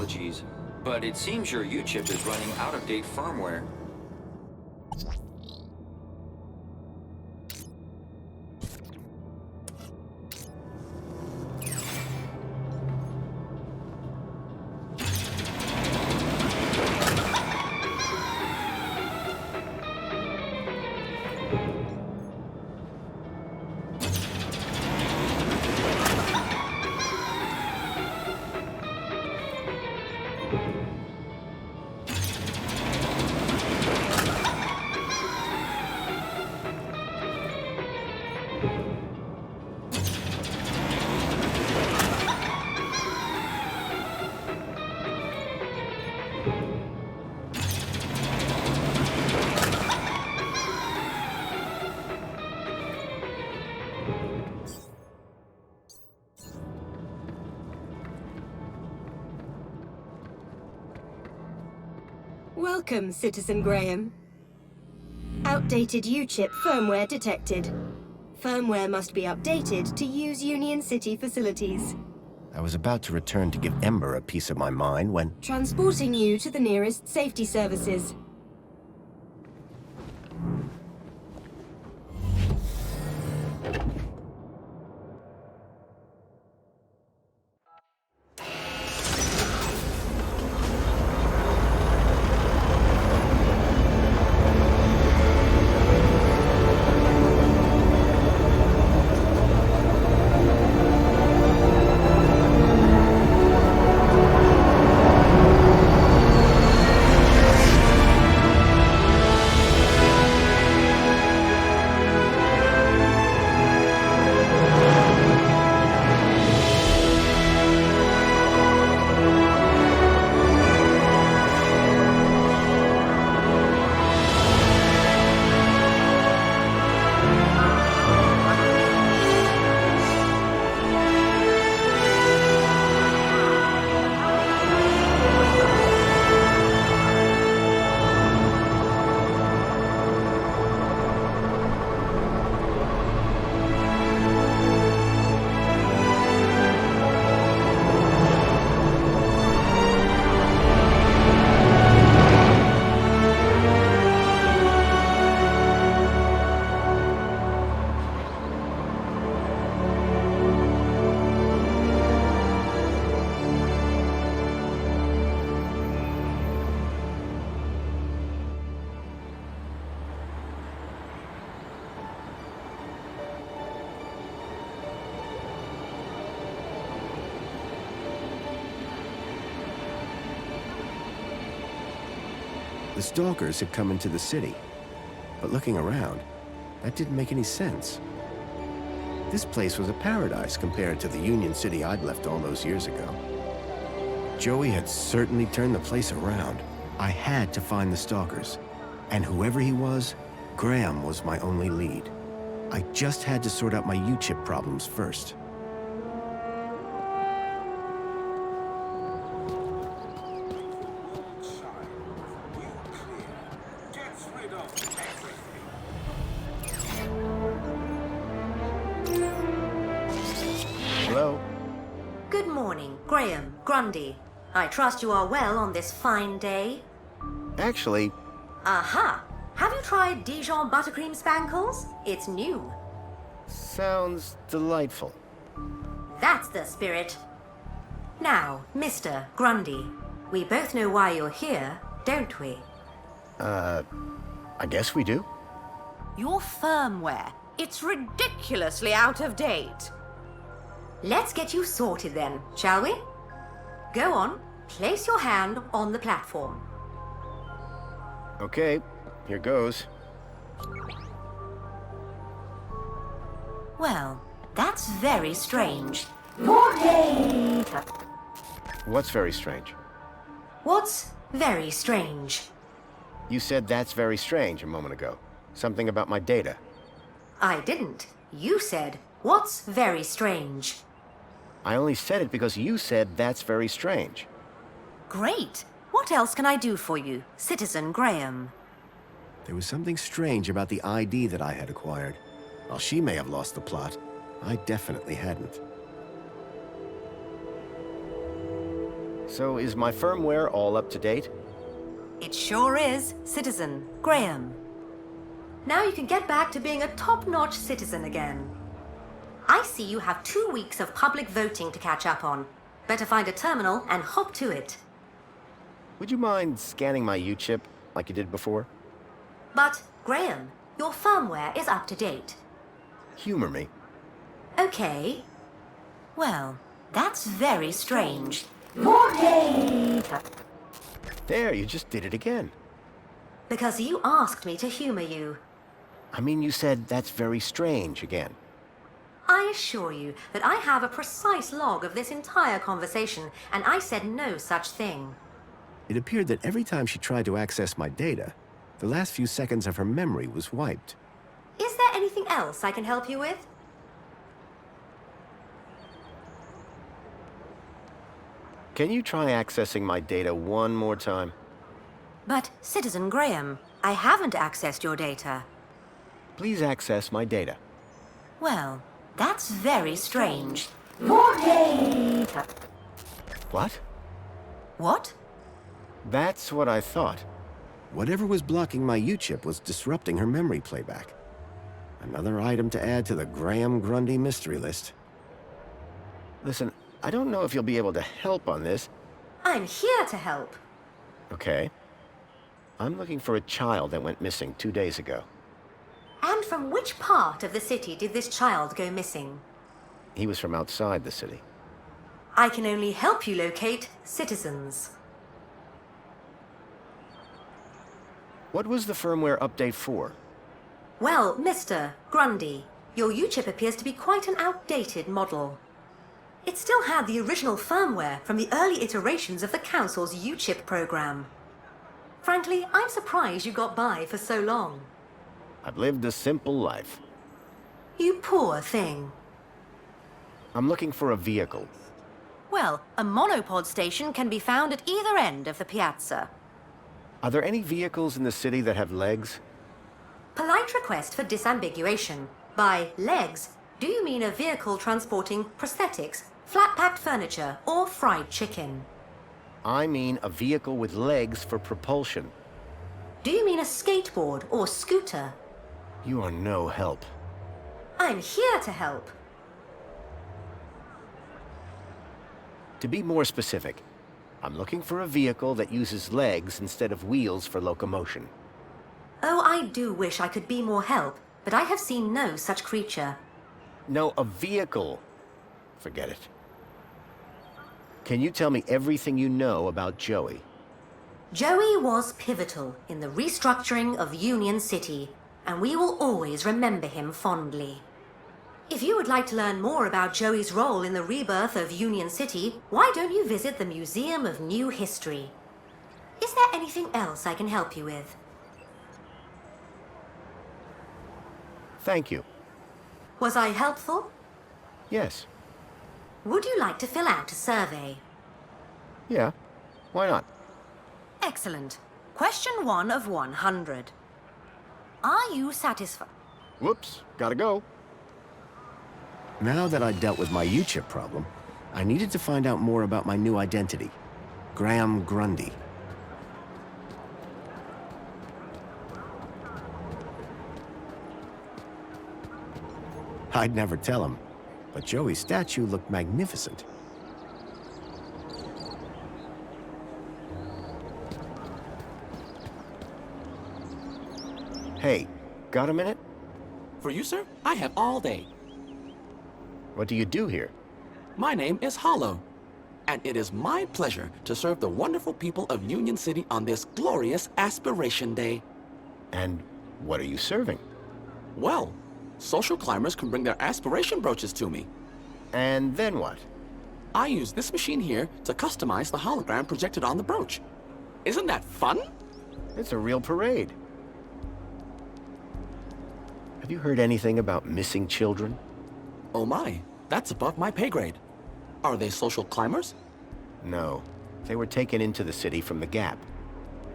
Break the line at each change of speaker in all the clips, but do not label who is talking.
apologies, but it seems your U-chip is running out-of-date firmware.
Welcome, Citizen Graham. Outdated U-chip firmware detected. Firmware must be updated to use Union City facilities.
I was about to return to give Ember a piece of my mind when...
Transporting you to the nearest safety services.
The stalkers had come into the city. But looking around, that didn't make any sense. This place was a paradise compared to the Union City I'd left all those years ago. Joey had certainly turned the place around. I had to find the stalkers. And whoever he was, Graham was my only lead. I just had to sort out my U-chip problems first. Hello?
Good morning, Graham, Grundy. I trust you are well on this fine day.
Actually,
Aha! Have you tried Dijon buttercream spankles? It's new.
sounds delightful.
That's the spirit. Now, Mr. Grundy, we both know why you're here, don't we?
I guess we do.
Your firmware. It's ridiculously out of date. Let's get you sorted then, shall we? Go on, place your hand on the platform.
Okay, here goes.
Well, that's very strange. Your day!
What's very strange?
What's very strange?
You said that's very strange a moment ago. Something about my data.
I didn't. You said, what's very strange?
I only said it because you said that's very strange.
Great. What else can I do for you, Citizen Graham?
There was something strange about the ID that I had acquired. While she may have lost the plot, I definitely hadn't. So is my firmware all up to date?
It sure is, Citizen Graham. Now you can get back to being a top-notch citizen again. I see you have 2 weeks of public voting to catch up on. Better find a terminal and hop to it.
Would you mind scanning my U-chip like you did before?
But, Graham, your firmware is up to date.
Humor me.
Okay. Well, that's very strange. More data!
There, you just did it again.
Because you asked me to humor you.
I mean, you said that's very strange again.
I assure you that I have a precise log of this entire conversation, and I said no such thing.
It appeared that every time she tried to access my data, the last few seconds of her memory was wiped.
Is there anything else I can help you with?
Can you try accessing my data one more time?
But, Citizen Graham, I haven't accessed your data.
Please access my data.
Well, that's very strange. More data!
What?
What?
That's what I thought. Whatever was blocking my U-chip was disrupting her memory playback. Another item to add to the Graham Grundy mystery list. Listen, I don't know if you'll be able to help on this.
I'm here to help.
Okay. I'm looking for a child that went missing 2 days ago.
And from which part of the city did this child go missing?
He was from outside the city.
I can only help you locate citizens.
What was the firmware update for?
Well, Mr. Grundy, your U-chip appears to be quite an outdated model. It still had the original firmware from the early iterations of the Council's U-chip program. Frankly, I'm surprised you got by for so long.
I've lived a simple life.
You poor thing.
I'm looking for a vehicle.
Well, a monopod station can be found at either end of the piazza.
Are there any vehicles in the city that have legs?
Polite request for disambiguation. By legs, do you mean a vehicle transporting prosthetics, flat-packed furniture, or fried chicken?
I mean a vehicle with legs for propulsion.
Do you mean a skateboard or scooter?
You are no help.
I'm here to help.
To be more specific, I'm looking for a vehicle that uses legs instead of wheels for locomotion.
Oh, I do wish I could be more help, but I have seen no such creature.
No, a vehicle. Forget it. Can you tell me everything you know about Joey?
Joey was pivotal in the restructuring of Union City, and we will always remember him fondly. If you would like to learn more about Joey's role in the rebirth of Union City, why don't you visit the Museum of New History? Is there anything else I can help you with?
Thank you.
Was I helpful?
Yes.
Would you like to fill out a survey?
Yeah. Why not?
Excellent. Question 1 of 100. Are you satisfied?
Whoops. Gotta go. Now that I'd dealt with my U-chip problem, I needed to find out more about my new identity. Graham Grundy. I'd never tell him, but Joey's statue looked magnificent. Hey, got a minute?
For you, sir, I have all day.
What do you do here?
My name is Hollow, and it is my pleasure to serve the wonderful people of Union City on this glorious Aspiration Day.
And what are you serving?
Well, social climbers can bring their aspiration brooches to me.
And then what?
I use this machine here to customize the hologram projected on the brooch. Isn't that fun?
It's a real parade. Have you heard anything about missing children?
Oh my, that's above my pay grade. Are they social climbers?
No. They were taken into the city from the Gap.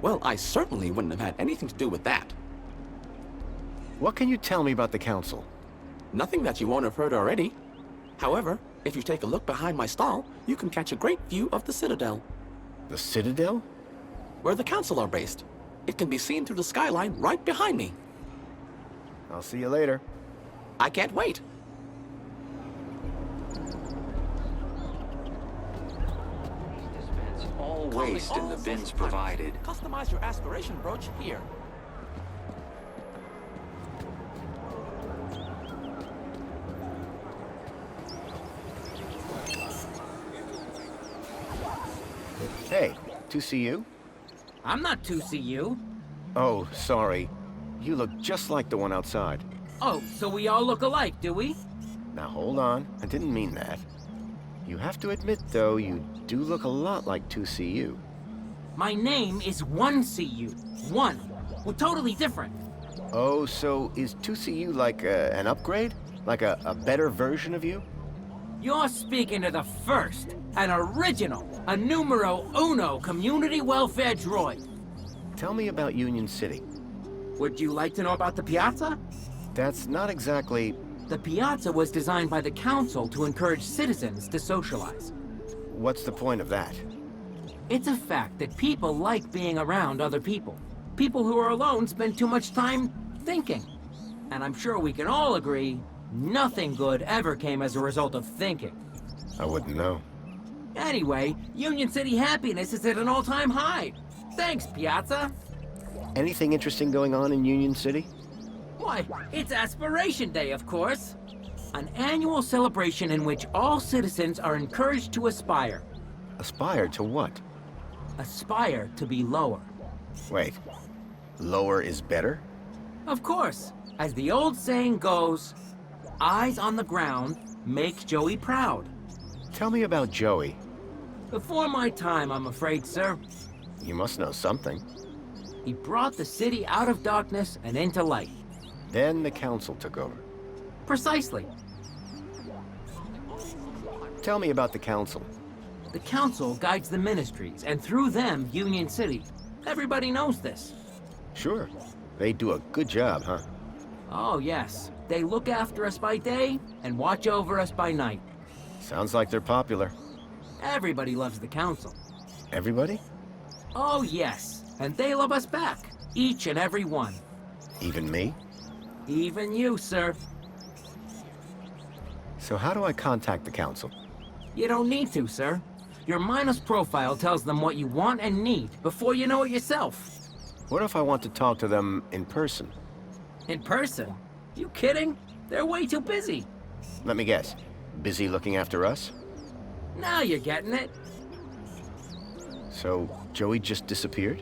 Well, I certainly wouldn't have had anything to do with that.
What can you tell me about the Council?
Nothing that you won't have heard already. However, if you take a look behind my stall, you can catch a great view of the Citadel.
The Citadel?
Where the council are based. It can be seen through the skyline right behind me.
I'll see you later.
I can't wait.
Dispense all waste in the bins provided.
Customize your aspiration brooch here.
Hey, 2CU?
I'm not 2CU.
Oh, sorry. You look just like the one outside.
Oh, so we all look alike, do we?
Now hold on, I didn't mean that. You have to admit, though, you do look a lot like 2CU.
My name is 1CU. 1. We're totally different.
Oh, so is 2CU like an upgrade? Like a better version of you?
You're speaking to the first, an original, a numero uno community welfare droid.
Tell me about Union City.
Would you like to know about the piazza?
That's not exactly...
The piazza was designed by the council to encourage citizens to socialize.
What's the point of that?
It's a fact that people like being around other people. People who are alone spend too much time thinking. And I'm sure we can all agree, nothing good ever came as a result of thinking.
I wouldn't know.
Anyway, Union City happiness is at an all-time high. Thanks, Piazza.
Anything interesting going on in Union City?
Why, it's Aspiration Day, of course. An annual celebration in which all citizens are encouraged to aspire.
Aspire to what?
Aspire to be lower.
Wait, lower is better?
Of course. As the old saying goes, eyes on the ground make Joey proud.
Tell me about Joey.
Before my time, I'm afraid, sir.
You must know something.
He brought the city out of darkness and into light.
Then the council took over.
Precisely.
Tell me about the council.
The council guides the ministries, and through them, Union City. Everybody knows this.
Sure. They do a good job, huh?
Oh, yes. They look after us by day and watch over us by night.
Sounds like they're popular.
Everybody loves the council.
Everybody?
Oh, yes. And they love us back. Each and every one.
Even me?
Even you, sir.
So how do I contact the council?
You don't need to, sir. Your Minos profile tells them what you want and need before you know it yourself.
What if I want to talk to them in person?
In person? You kidding? They're way too busy.
Let me guess. Busy looking after us?
Now you're getting it.
So, Joey just disappeared?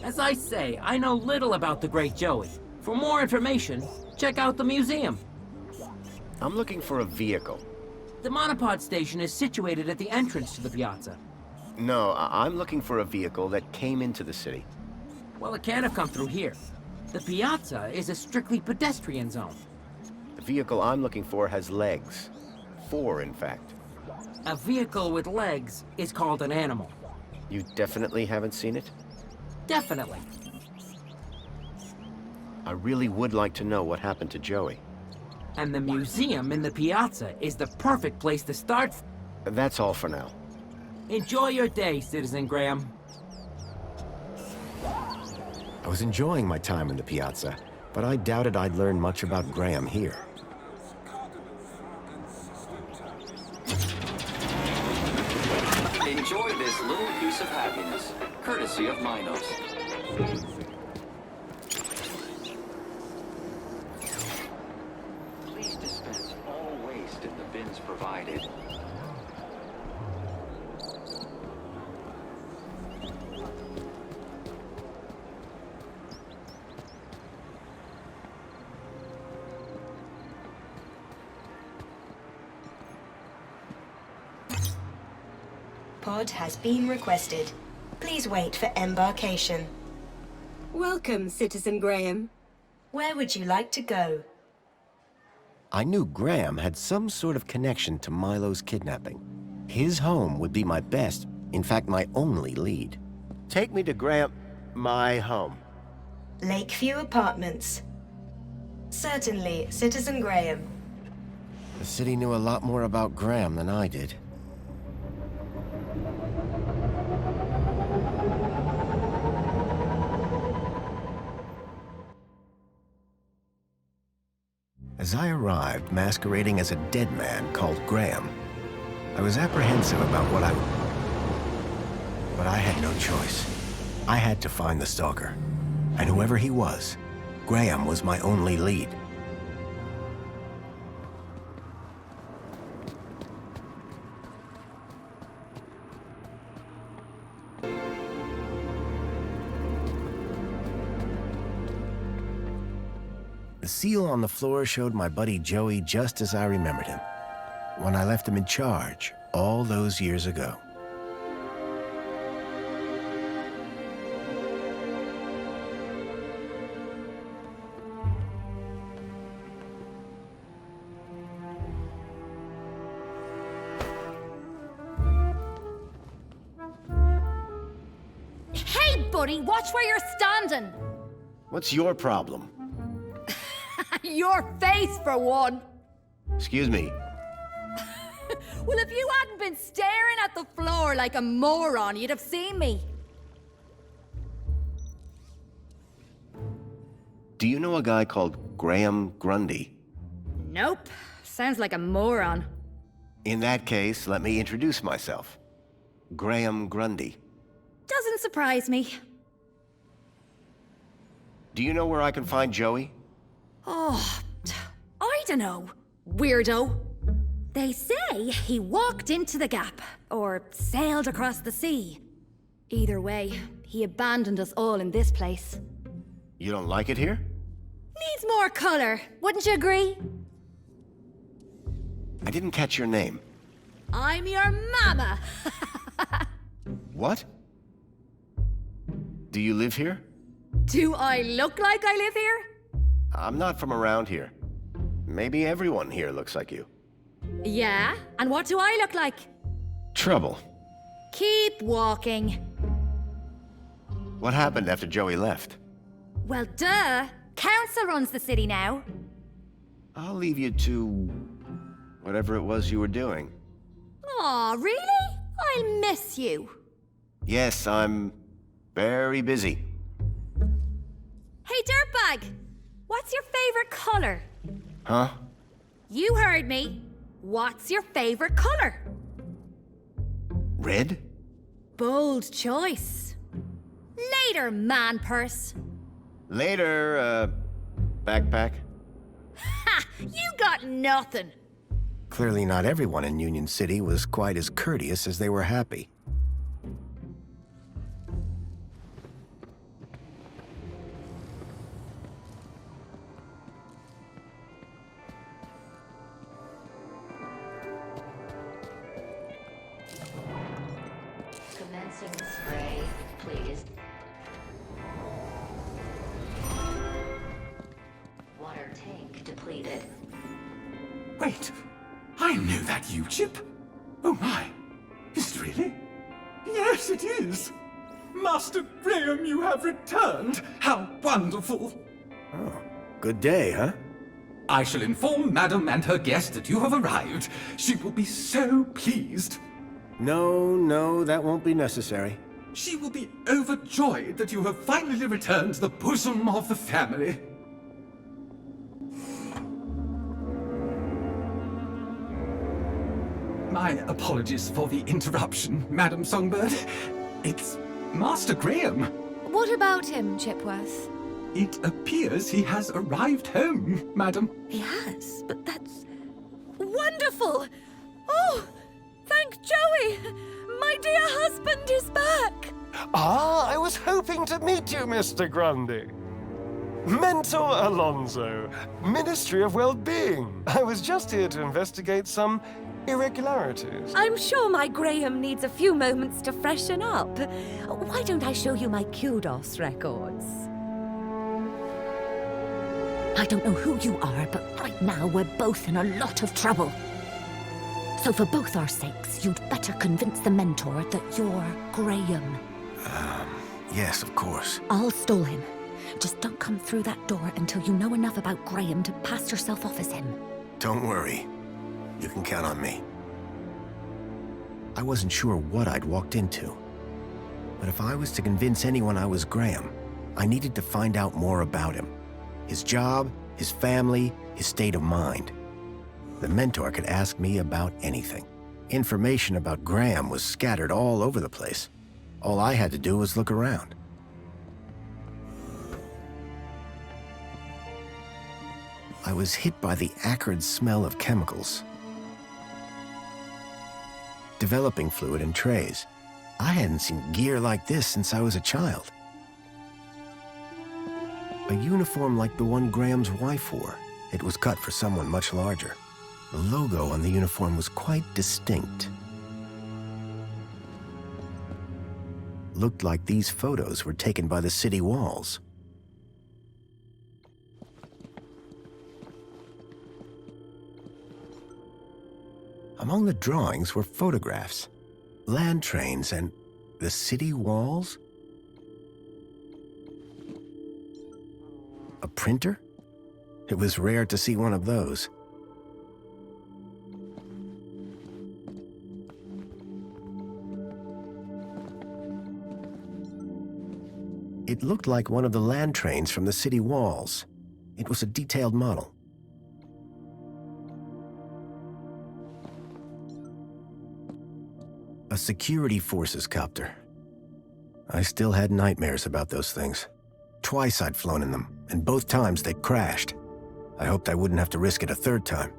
As I say, I know little about the great Joey. For more information, check out the museum.
I'm looking for a vehicle.
The monopod station is situated at the entrance to the piazza.
No, I'm looking for a vehicle that came into the city.
Well, it can't have come through here. The piazza is a strictly pedestrian zone.
The vehicle I'm looking for has legs. 4, in fact.
A vehicle with legs is called an animal.
You definitely haven't seen it?
Definitely.
I really would like to know what happened to Joey.
And the museum in the piazza is the perfect place to start.
That's all for now.
Enjoy your day, Citizen Graham.
I was enjoying my time in the piazza, but I doubted I'd learn much about Graham here.
Enjoy this little piece of happiness, courtesy of Minos. Please dispense all waste in the bins provided.
Pod has been requested. Please wait for embarkation. Welcome, Citizen Graham. Where would you like to go?
I knew Graham had some sort of connection to Milo's kidnapping. His home would be my best, in fact, my only lead. Take me to Graham... my home.
Lakeview Apartments. Certainly, Citizen Graham.
The city knew a lot more about Graham than I did. As I arrived, masquerading as a dead man called Graham, I was apprehensive about what I would... But I had no choice. I had to find the stalker. And whoever he was, Graham was my only lead. The seal on the floor showed my buddy Joey just as I remembered him, when I left him in charge all those years ago.
Hey, buddy, watch where you're standing!
What's your problem?
Your face, for one!
Excuse me.
Well, if you hadn't been staring at the floor like a moron, you'd have seen me.
Do you know a guy called Graham Grundy?
Nope. Sounds like a moron.
In that case, let me introduce myself. Graham Grundy.
Doesn't surprise me.
Do you know where I can find Joey?
Oh, I dunno. Weirdo. They say he walked into the gap, or sailed across the sea. Either way, he abandoned us all in this place.
You don't like it here?
Needs more color, wouldn't you agree?
I didn't catch your name.
I'm your mama.
What? Do you live here?
Do I look like I live here?
I'm not from around here. Maybe everyone here looks like you.
Yeah, and what do I look like?
Trouble.
Keep walking.
What happened after Joey left?
Well, duh. Council runs the city now.
I'll leave you to... whatever it was you were doing.
Aw, really? I'll miss you.
Yes, I'm... very busy.
Hey, dirtbag! What's your favorite color?
Huh?
You heard me. What's your favorite color?
Red?
Bold choice. Later, man purse.
Later, backpack.
Ha! You got nothing.
Clearly not everyone in Union City was quite as courteous as they were happy.
Commencing spray, please. Water tank depleted.
Wait, I know that U-chip. Oh my, is it really? Yes, it is. Master Graham, you have returned. How wonderful.
Oh, good day, huh?
I shall inform Madam and her guest that you have arrived. She will be so pleased.
No, that won't be necessary.
She will be overjoyed that you have finally returned to the bosom of the family. My apologies for the interruption, Madam Songbird. It's Master Graham.
What about him, Chipworth?
It appears he has arrived home, Madam.
He has, but that's... wonderful! Oh, thank Joey! My dear husband is back!
Ah, I was hoping to meet you, Mr. Grundy. Mentor Alonso, Ministry of Well-Being. I was just here to investigate some irregularities.
I'm sure my Graham needs a few moments to freshen up. Why don't I show you my kudos records? I don't know who you are, but right now we're both in a lot of trouble. So for both our sakes, you'd better convince the mentor that you're Graham.
Yes, of course.
I'll stall him. Just don't come through that door until you know enough about Graham to pass yourself off as him.
Don't worry. You can count on me. I wasn't sure what I'd walked into. But if I was to convince anyone I was Graham, I needed to find out more about him. His job, his family, his state of mind. The mentor could ask me about anything. Information about Graham was scattered all over the place. All I had to do was look around. I was hit by the acrid smell of chemicals. Developing fluid in trays. I hadn't seen gear like this since I was a child. A uniform like the one Graham's wife wore. It was cut for someone much larger. The logo on the uniform was quite distinct. Looked like these photos were taken by the city walls. Among the drawings were photographs, land trains, and the city walls? A printer? It was rare to see one of those. It looked like one of the land trains from the city walls. It was a detailed model. A security forces copter. I still had nightmares about those things. Twice I'd flown in them, and both times they'd crashed. I hoped I wouldn't have to risk it a third time.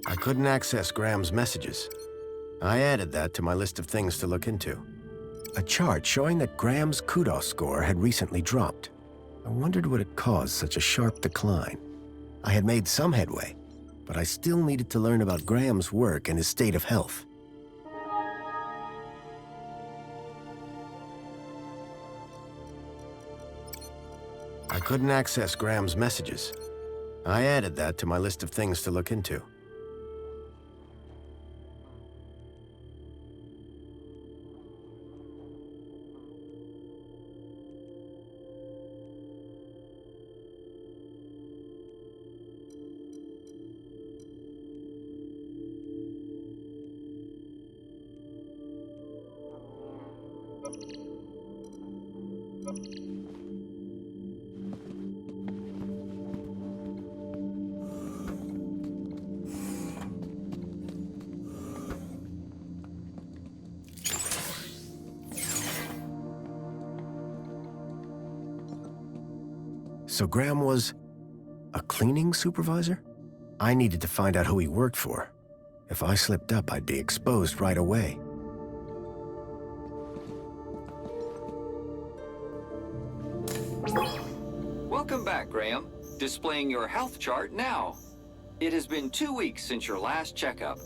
I couldn't access Graham's messages. I added that to my list of things to look into. A chart showing that Graham's kudos score had recently dropped. I wondered what had caused such a sharp decline. I had made some headway, but I still needed to learn about Graham's work and his state of health. I couldn't access Graham's messages. I added that to my list of things to look into. So Graham was a cleaning supervisor? I needed to find out who he worked for. If I slipped up, I'd be exposed right away.
Welcome back, Graham. Displaying your health chart now. It has been 2 weeks since your last checkup.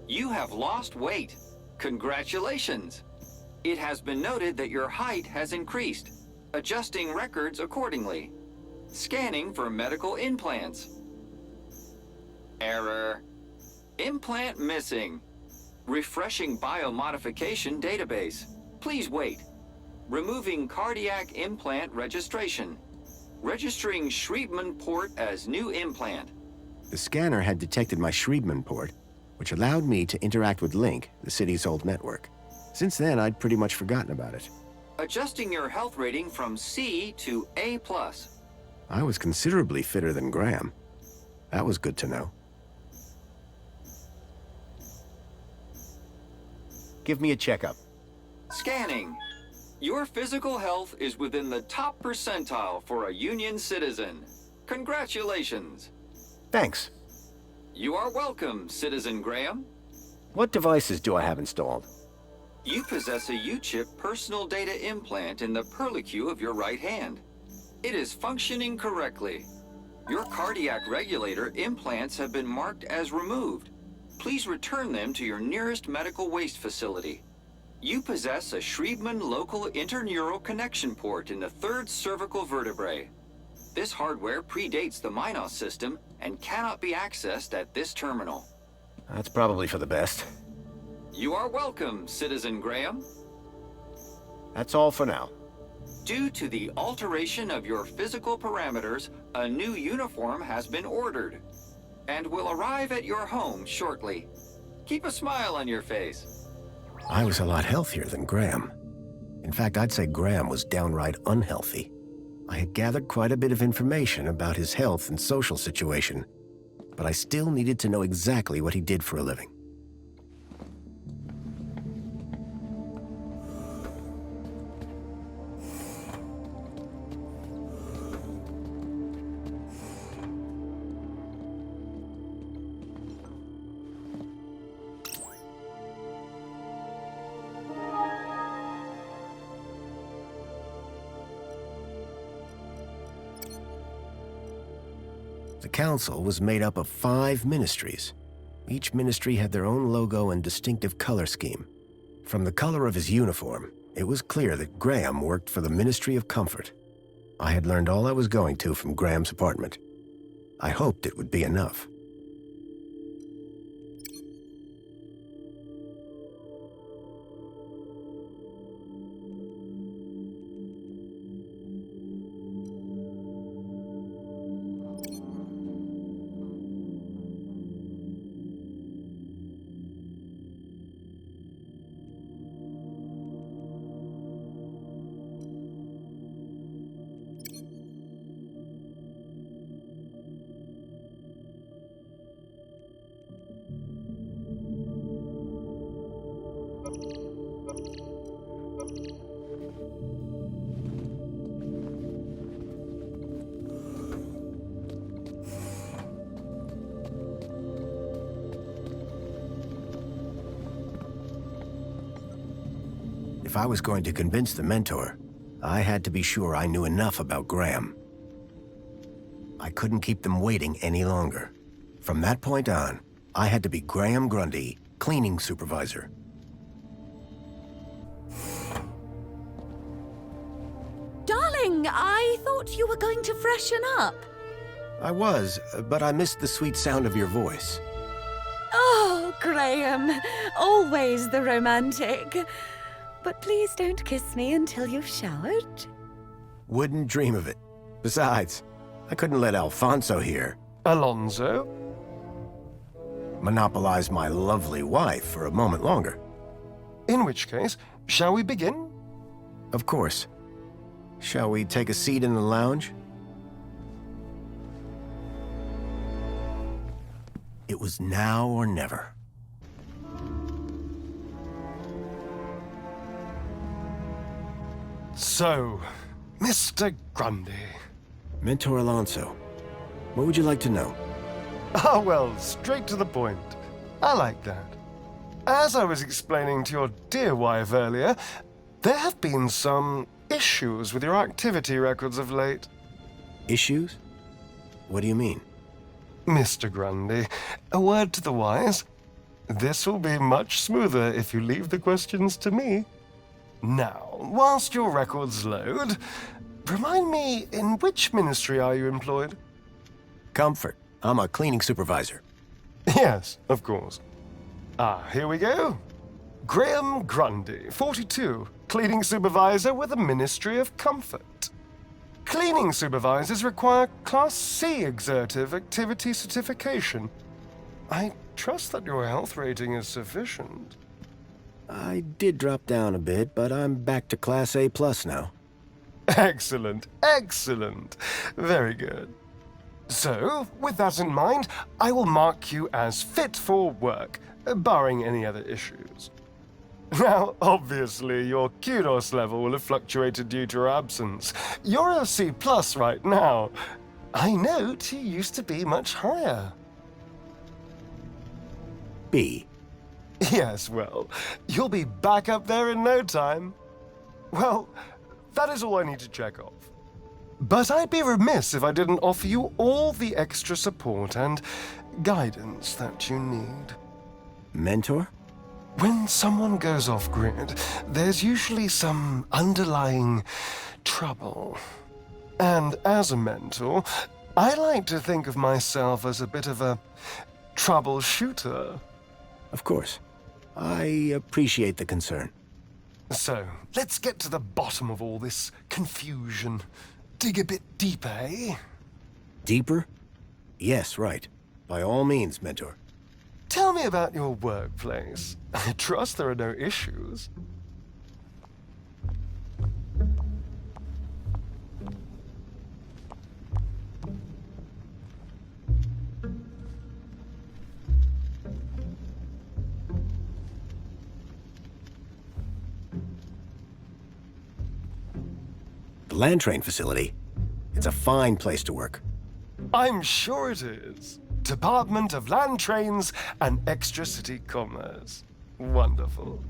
You have lost weight. Congratulations. It has been noted that your height has increased. Adjusting records accordingly. Scanning for medical implants. Error. Implant missing. Refreshing biomodification database. Please wait. Removing cardiac implant registration. Registering Schriebman port as new implant.
The scanner had detected my Schriebman port, which allowed me to interact with Link, the city's old network. Since then, I'd pretty much forgotten about it.
Adjusting your health rating from C to A+.
I was considerably fitter than Graham. That was good to know. Give me a checkup.
Scanning. Your physical health is within the top percentile for a Union citizen. Congratulations.
Thanks.
You are welcome, Citizen Graham.
What devices do I have installed?
You possess a U-chip personal data implant in the perlicue of your right hand. It is functioning correctly. Your cardiac regulator implants have been marked as removed. Please return them to your nearest medical waste facility. You possess a Schriebman local interneural connection port in the third cervical vertebrae. This hardware predates the Minos system and cannot be accessed at this terminal.
That's probably for the best.
You are welcome, Citizen Graham.
That's all for now.
Due to the alteration of your physical parameters, a new uniform has been ordered and will arrive at your home shortly. Keep a smile on your face.
I was a lot healthier than Graham. In fact, I'd say Graham was downright unhealthy. I had gathered quite a bit of information about his health and social situation, but I still needed to know exactly what he did for a living. The council was made up of 5 ministries. Each ministry had their own logo and distinctive color scheme. From the color of his uniform, it was clear that Graham worked for the Ministry of Comfort. I had learned all I was going to from Graham's apartment. I hoped it would be enough. If I was going to convince the mentor, I had to be sure I knew enough about Graham. I couldn't keep them waiting any longer. From that point on, I had to be Graham Grundy, cleaning supervisor.
Darling, I thought you were going to freshen up.
I was, but I missed the sweet sound of your voice.
Oh, Graham, always the romantic. But please don't kiss me until you've showered.
Wouldn't dream of it. Besides, I couldn't let Alfonso here.
Alonso?
Monopolize my lovely wife for a moment longer.
In which case, shall we begin?
Of course. Shall we take a seat in the lounge? It was now or never.
So, Mr. Grundy.
Mentor Alonso, what would you like to know?
Ah, well, straight to the point. I like that. As I was explaining to your dear wife earlier, there have been some issues with your activity records of late.
Issues? What do you mean?
Mr. Grundy, a word to the wise. This will be much smoother if you leave the questions to me. Now, whilst your records load, remind me, in which ministry are you employed?
Comfort. I'm a cleaning supervisor.
Yes, of course. Ah, here we go. Graham Grundy, 42, cleaning supervisor with the Ministry of Comfort. Cleaning supervisors require Class C exertive activity certification. I trust that your health rating is sufficient.
I did drop down a bit, but I'm back to Class A+ now.
Excellent, excellent. Very good. So, with that in mind, I will mark you as fit for work, barring any other issues. Now, obviously, your kudos level will have fluctuated due to your absence. You're a C+ right now. I note you used to be much higher.
B.
Yes, well, you'll be back up there in no time. Well, that is all I need to check off. But I'd be remiss if I didn't offer you all the extra support and guidance that you need.
Mentor?
When someone goes off-grid, there's usually some underlying trouble. And as a mentor, I like to think of myself as a bit of a troubleshooter.
Of course. I appreciate the concern.
So, let's get to the bottom of all this confusion. Dig a bit deeper, eh?
Deeper? Yes, right. By all means, Mentor.
Tell me about your workplace. I trust there are no issues.
The land train facility. It's a fine place to work.
I'm sure it is. Department of Land Trains and Extra-City Commerce. Wonderful.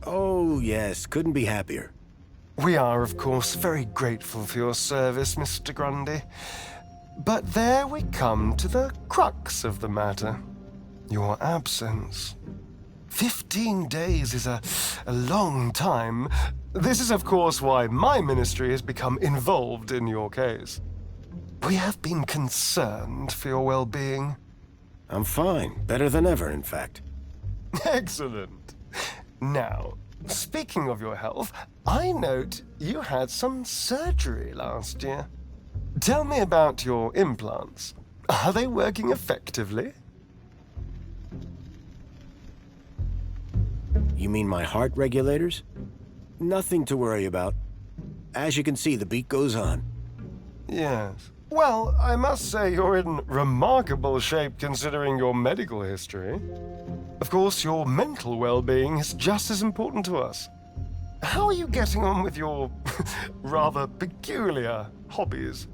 Oh, yes. Couldn't be happier.
We are, of course, very grateful for your service, Mr. Grundy. But there we come to the crux of the matter. Your absence. 15 days is a long time. This is, of course, why my ministry has become involved in your case. We have been concerned for your well-being.
I'm fine. Better than ever, in fact.
Excellent. Now, speaking of your health, I note you had some surgery last year. Tell me about your implants. Are they working effectively?
You mean my heart regulators? Nothing to worry about. As you can see, the beat goes on.
Yes. Well, I must say you're in remarkable shape considering your medical history. Of course, your mental well-being is just as important to us. How are you getting on with your rather peculiar hobbies?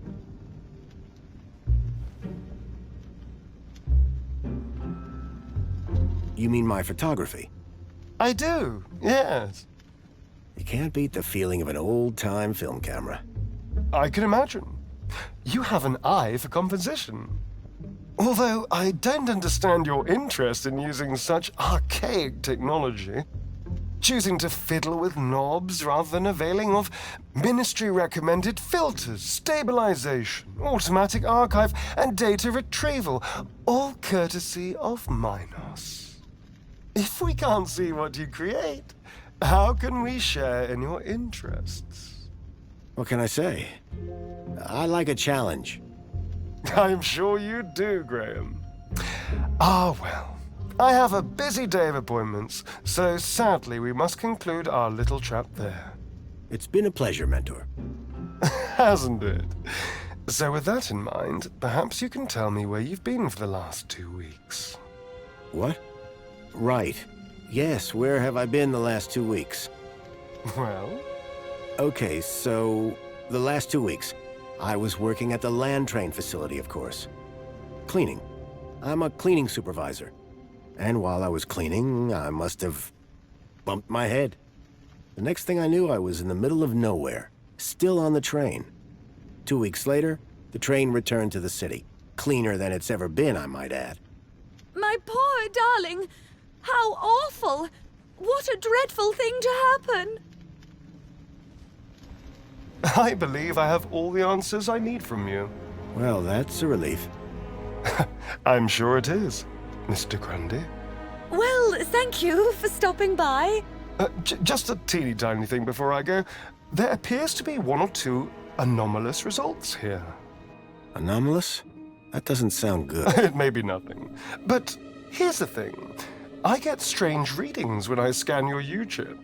You mean my photography?
I do, yes.
You can't beat the feeling of an old-time film camera.
I can imagine. You have an eye for composition. Although I don't understand your interest in using such archaic technology. Choosing to fiddle with knobs rather than availing of ministry-recommended filters, stabilization, automatic archive, and data retrieval, all courtesy of Minos. If we can't see what you create, how can we share in your interests?
What can I say? I like a challenge.
I'm sure you do, Graham. Ah, well. I have a busy day of appointments, so sadly we must conclude our little chat there.
It's been a pleasure, Mentor.
Hasn't it? So with that in mind, perhaps you can tell me where you've been for the last 2 weeks.
What? Right. Yes, where have I been the last 2 weeks?
Well?
Okay, so the last 2 weeks, I was working at the land train facility, of course. Cleaning. I'm a cleaning supervisor. And while I was cleaning, I must have bumped my head. The next thing I knew, I was in the middle of nowhere, still on the train. 2 weeks later, the train returned to the city. Cleaner than it's ever been, I might add.
My poor darling! How awful! What a dreadful thing to happen!
I believe I have all the answers I need from you.
Well, that's a relief.
I'm sure it is, Mr. Grundy.
Well, thank you for stopping by.
Just a teeny tiny thing before I go. There appears to be 1 or 2 anomalous results here.
Anomalous? That doesn't sound good.
It may be nothing. But here's the thing. I get strange readings when I scan your U-chip.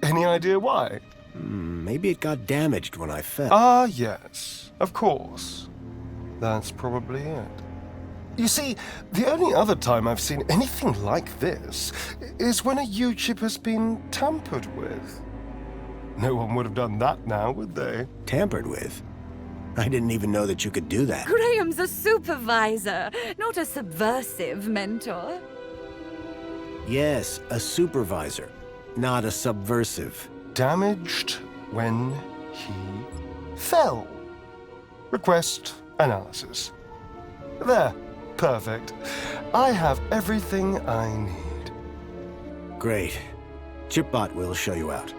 Any idea why?
Maybe it got damaged when I fell.
Ah, yes. Of course. That's probably it. You see, the only other time I've seen anything like this is when a U-chip has been tampered with. No one would have done that now, would they?
Tampered with? I didn't even know that you could do that.
Graham's a supervisor, not a subversive mentor.
Yes, a supervisor, not a subversive.
Damaged when he fell. Request analysis. There. Perfect. I have everything I need.
Great. Chipbot will show you out.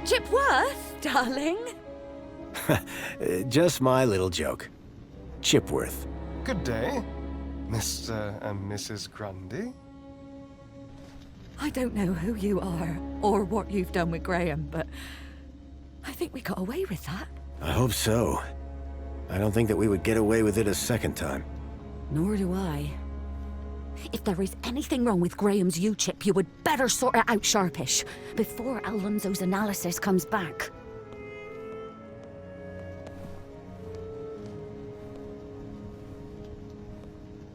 Chipworth, darling.
Just my little joke. Chipworth.
Good day, Mr. and Mrs. Grundy.
I don't know who you are or what you've done with Graham, but I think we got away with that.
I hope so. I don't think that we would get away with it a second time.
Nor do I. If there is anything wrong with Graham's U-chip, you would better sort it out sharpish, before Alonso's analysis comes back.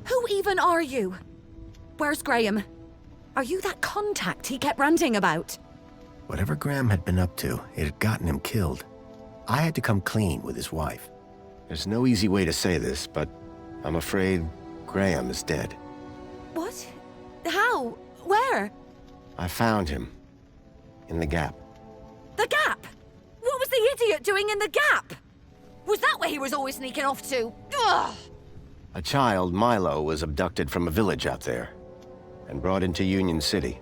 Who even are you? Where's Graham? Are you that contact he kept ranting about?
Whatever Graham had been up to, it had gotten him killed. I had to come clean with his wife. There's no easy way to say this, but I'm afraid Graham is dead.
What? How? Where?
I found him. In the Gap.
The Gap? What was the idiot doing in the Gap? Was that where he was always sneaking off to? Ugh!
A child, Milo, was abducted from a village out there and brought into Union City.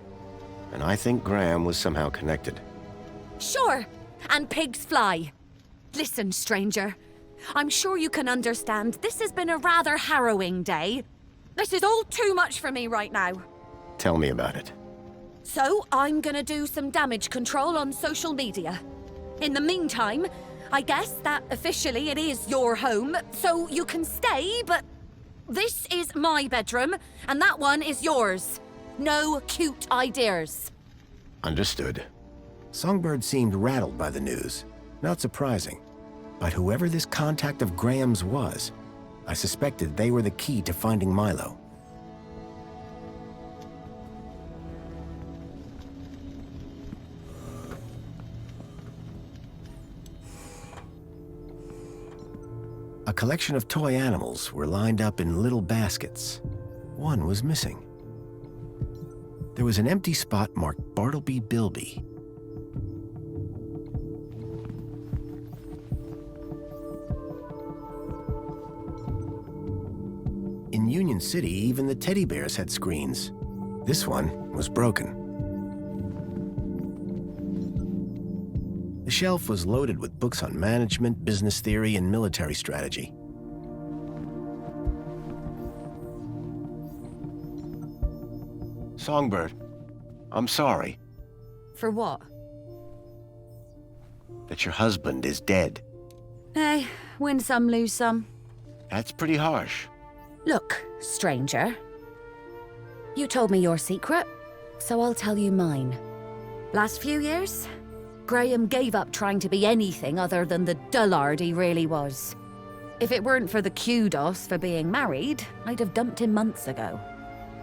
And I think Graham was somehow connected.
Sure, and pigs fly. Listen, stranger. I'm sure you can understand this has been a rather harrowing day. This is all too much for me right now.
Tell me about it.
So, I'm gonna do some damage control on social media. In the meantime, I guess that officially it is your home, so you can stay, but this is my bedroom, and that one is yours. No cute ideas.
Understood. Songbird seemed rattled by the news. Not surprising. But whoever this contact of Graham's was, I suspected they were the key to finding Milo. A collection of toy animals were lined up in little baskets. One was missing. There was an empty spot marked Bartleby Bilby. In Union City, even the teddy bears had screens. This one was broken. The shelf was loaded with books on management, business theory, and military strategy. Songbird, I'm sorry
For what?
that your husband is dead.
Hey, win some, lose some.
That's pretty harsh.
Look, stranger. You told me your secret, so I'll tell you mine. Last few years, Graham gave up trying to be anything other than the dullard he really was. If it weren't for the kudos for being married, I'd have dumped him months ago.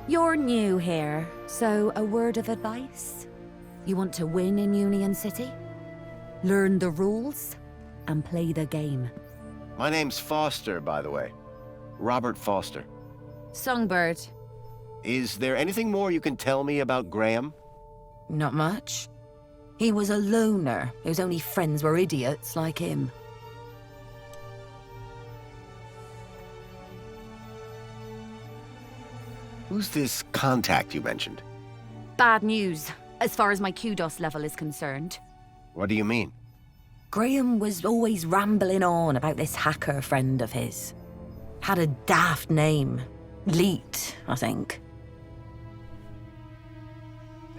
You're new here, so a word of advice? You want to win in Union City? Learn the rules and play the game.
My name's Foster, by the way. Robert Foster.
Songbird.
Is there anything more you can tell me about Graham?
Not much. He was a loner whose only friends were idiots like him.
Who's this contact you mentioned?
Bad news, as far as my kudos level is concerned.
What do you mean?
Graham was always rambling on about this hacker friend of his. Had a daft name. Leet, I think.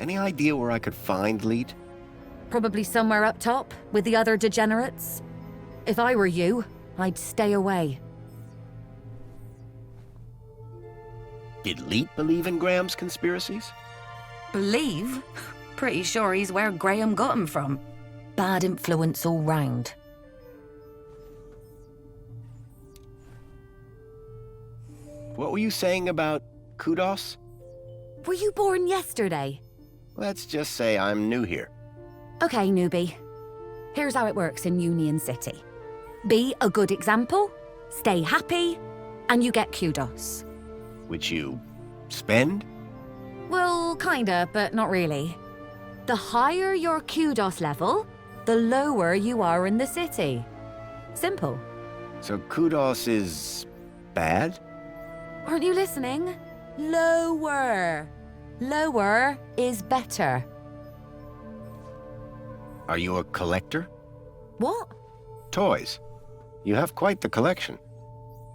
Any idea where I could find Leet?
Probably somewhere up top, with the other degenerates. If I were you, I'd stay away.
Did Leet believe in Graham's conspiracies?
Believe? Pretty sure he's where Graham got him from. Bad influence all round.
What were you saying about kudos?
Were you born yesterday?
Let's just say I'm new here.
Okay, newbie. Here's how it works in Union City. Be a good example, stay happy, and you get kudos.
Which you spend?
Well, kinda, but not really. The higher your kudos level, the lower you are in the city. Simple.
So kudos is bad?
Aren't you listening? Lower. Lower is better.
Are you a collector?
What?
Toys. You have quite the collection.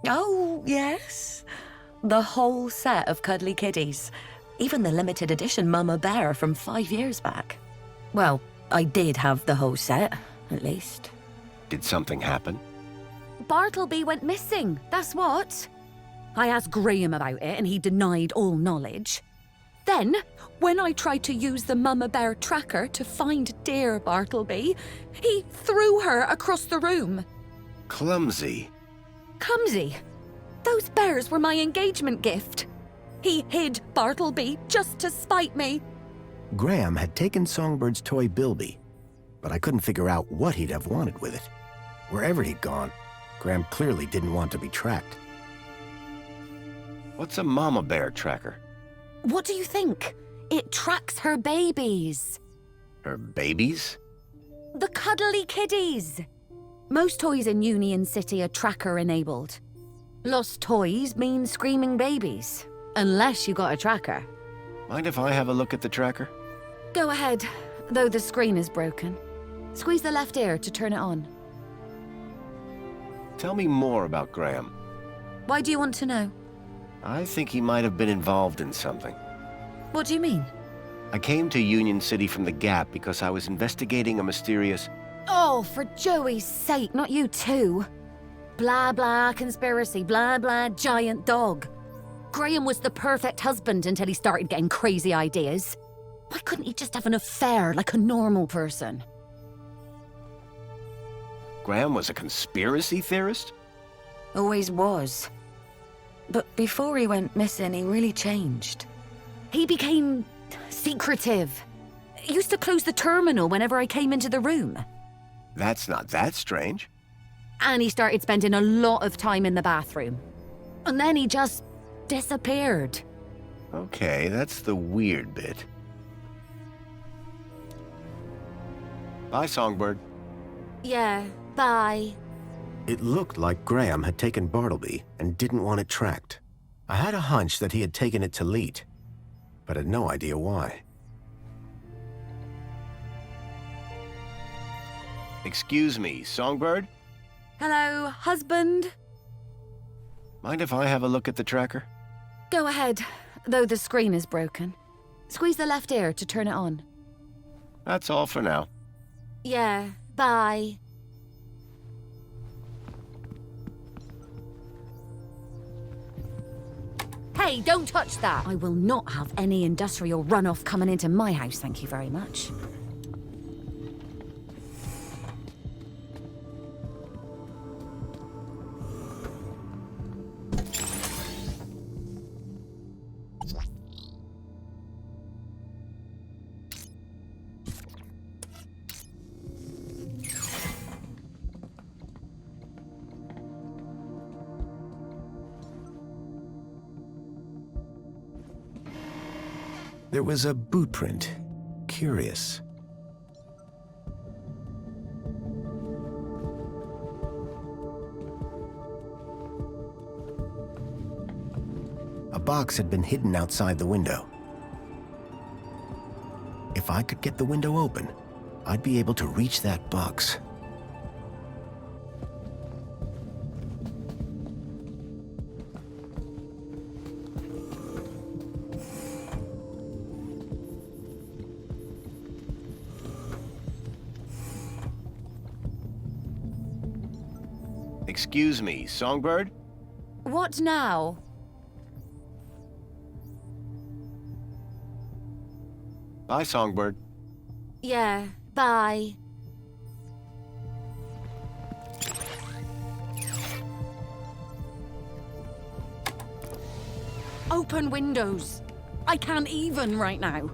Oh, yes. The whole set of cuddly kiddies. Even the limited edition Mama Bear from 5 years back. Well, I did have the whole set, at least.
Did something happen?
Bartleby went missing, that's what. I asked Graham about it and he denied all knowledge. Then, when I tried to use the Mama Bear tracker to find dear Bartleby, he threw her across the room.
Clumsy.
Clumsy? Those bears were my engagement gift. He hid Bartleby just to spite me.
Graham had taken Songbird's toy Bilby, but I couldn't figure out what he'd have wanted with it. Wherever he'd gone, Graham clearly didn't want to be tracked. What's a Mama Bear tracker?
What do you think? It tracks her babies.
Her babies?
The cuddly kiddies. Most toys in Union City are tracker-enabled. Lost toys mean screaming babies. Unless you got a tracker.
Mind if I have a look at the tracker?
Go ahead, though the screen is broken. Squeeze the left ear to turn it on.
Tell me more about Graham.
Why do you want to know?
I think he might have been involved in something.
What do you mean?
I came to Union City from the Gap because I was investigating a mysterious...
Oh, for Joey's sake, not you too. Blah, blah, conspiracy, blah, blah, giant dog. Graham was the perfect husband until he started getting crazy ideas. Why couldn't he just have an affair like a normal person?
Graham was a conspiracy theorist?
Always was. But before he went missing, he really changed. He became secretive. He used to close the terminal whenever I came into the room.
That's not that strange.
And he started spending a lot of time in the bathroom. And then he just disappeared.
Okay, that's the weird bit. Bye, Songbird.
Yeah, bye.
It looked like Graham had taken Bartleby and didn't want it tracked. I had a hunch that he had taken it to Leet, but had no idea why. Excuse me, Songbird?
Hello, husband?
Mind if I have a look at the tracker?
Go ahead, though the screen is broken. Squeeze the left ear to turn it on.
That's all for now.
Yeah, bye. Hey, don't touch that! I will not have any industrial runoff coming into my house, thank you very much.
There was a boot print. Curious. A box had been hidden outside the window. If I could get the window open, I'd be able to reach that box. Excuse me, Songbird?
What now?
Bye, Songbird.
Yeah, bye. Open windows. I can't even right now.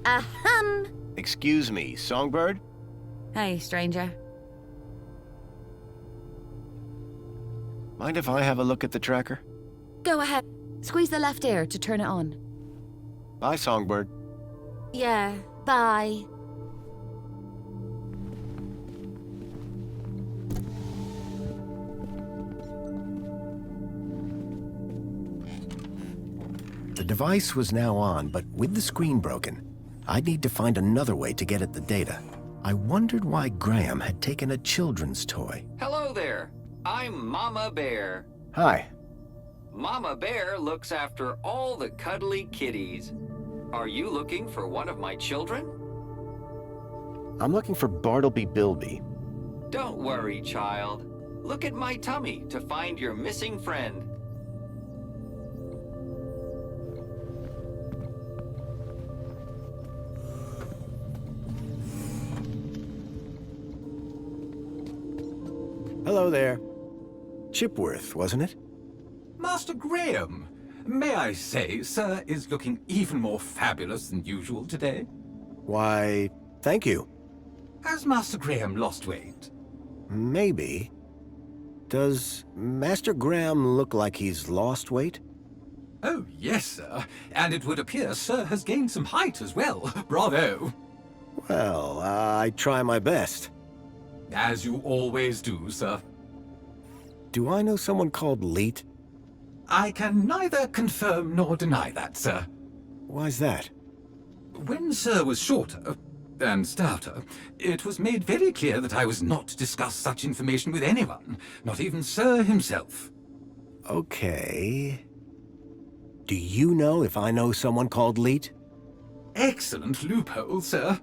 Ahem.
Excuse me, Songbird?
Hey, stranger.
Mind if I have a look at the tracker?
Go ahead. Squeeze the left ear to turn it on.
Bye, Songbird.
Yeah, bye.
The device was now on, but with the screen broken, I'd need to find another way to get at the data. I wondered why Graham had taken a children's toy.
Hello there. I'm Mama Bear.
Hi.
Mama Bear looks after all the cuddly kitties. Are you looking for one of my children?
I'm looking for Bartleby Bilby.
Don't worry, child. Look at my tummy to find your missing friend.
Hello there. Chipworth, wasn't it?
Master Graham, may I say, sir is looking even more fabulous than usual today.
Why, thank you.
Has Master Graham lost weight?
Maybe. Does Master Graham look like he's lost weight?
Oh, yes, sir. And it would appear sir has gained some height as well. Bravo.
Well, I try my best.
As you always do, sir.
Do I know someone called Leet?
I can neither confirm nor deny that, sir.
Why's that?
When sir was shorter and stouter, it was made very clear that I was not to discuss such information with anyone, not even sir himself.
Okay. Do you know if I know someone called Leet?
Excellent loophole, sir.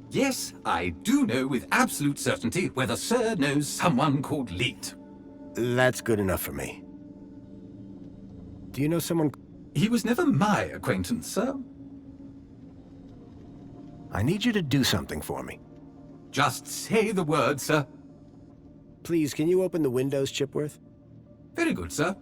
Yes, I do know with absolute certainty whether sir knows someone called Leet.
That's good enough for me. Do you know someone...
He was never my acquaintance, sir.
I need you to do something for me.
Just say the word, sir.
Please, can you open the windows, Chipworth?
Very good, sir.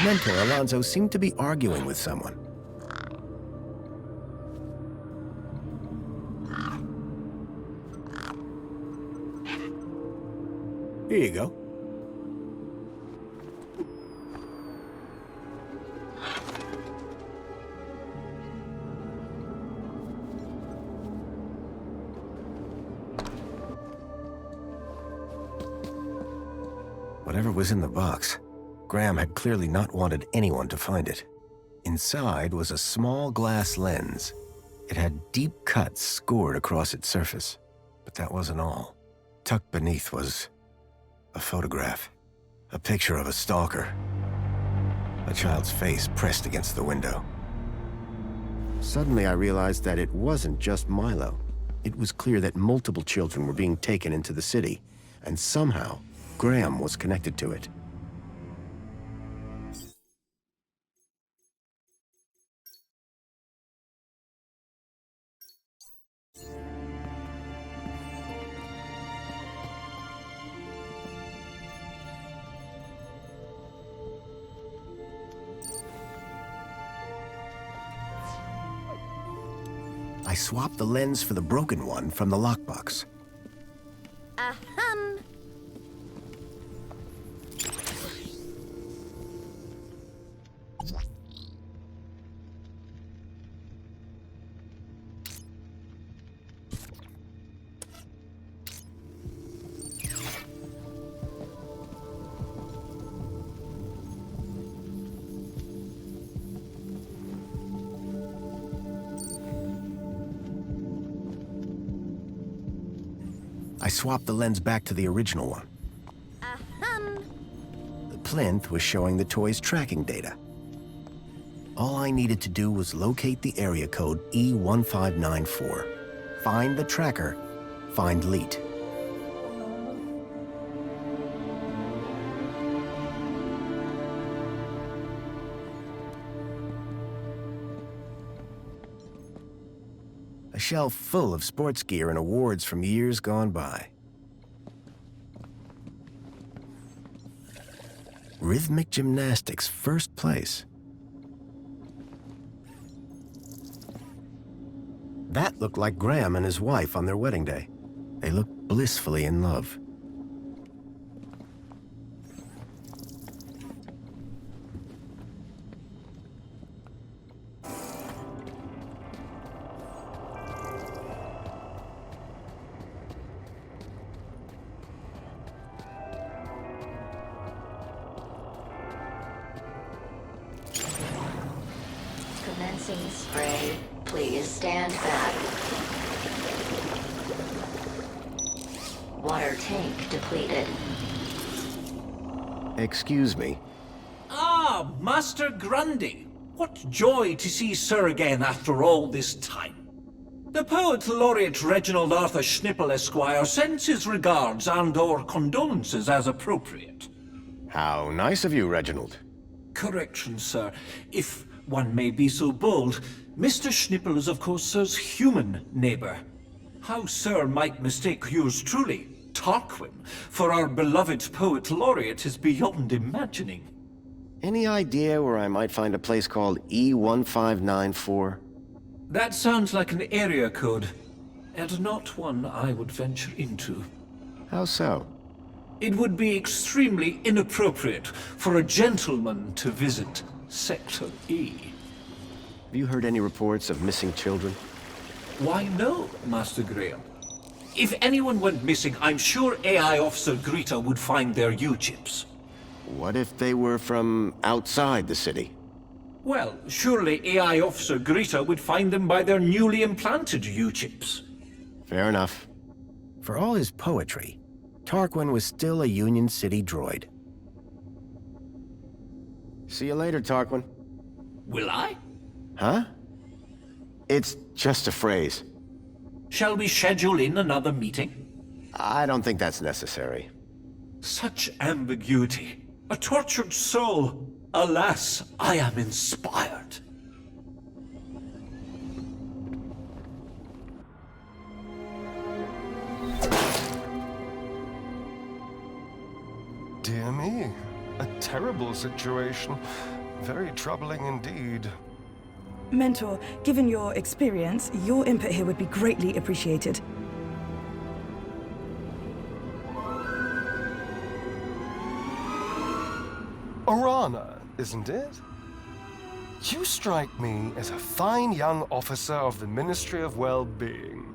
Mentor Alonso seemed to be arguing with someone. Here you go. Whatever was in the box, Graham had clearly not wanted anyone to find it. Inside was a small glass lens. It had deep cuts scored across its surface. But that wasn't all. Tucked beneath was a photograph. A picture of a stalker. A child's face pressed against the window. Suddenly I realized that it wasn't just Milo. It was clear that multiple children were being taken into the city, and somehow Graham was connected to it. I swapped the lens for the broken one from the lockbox.
Ahem.
I swapped the lens back to the original one. The plinth was showing the toy's tracking data. All I needed to do was locate the area code E1594. Find the tracker, find Leet. A shelf full of sports gear and awards from years gone by. Rhythmic gymnastics, first place. That looked like Graham and his wife on their wedding day. They looked blissfully in love.
Commencing spray. Please stand back. Water tank depleted.
Excuse me.
Ah, Master Grundy. What joy to see Sir again after all this time. The Poet Laureate Reginald Arthur Schnipple Esquire sends his regards and/or condolences as appropriate.
How nice of you, Reginald.
Correction, sir. If one may be so bold, Mr. Schnipple is of course Sir's human neighbor. How Sir might mistake yours truly, Tarquin, for our beloved Poet Laureate is beyond imagining.
Any idea where I might find a place called E1594?
That sounds like an area code, and not one I would venture into.
How so?
It would be extremely inappropriate for a gentleman to visit Sector E.
Have you heard any reports of missing children?
Why no, Master Graham. If anyone went missing, I'm sure AI Officer Greta would find their U-chips.
What if they were from outside the city?
Well, surely AI Officer Greta would find them by their newly implanted U-chips.
Fair enough. For all his poetry, Tarquin was still a Union City droid. See you later, Tarquin.
Will I?
Huh? It's just a phrase.
Shall we schedule in another meeting?
I don't think that's necessary.
Such ambiguity. A tortured soul. Alas, I am inspired.
Dear me, a terrible situation. Very troubling indeed.
Mentor, given your experience, your input here would be greatly appreciated.
Orana, isn't it? You strike me as a fine young officer of the Ministry of Well-Being.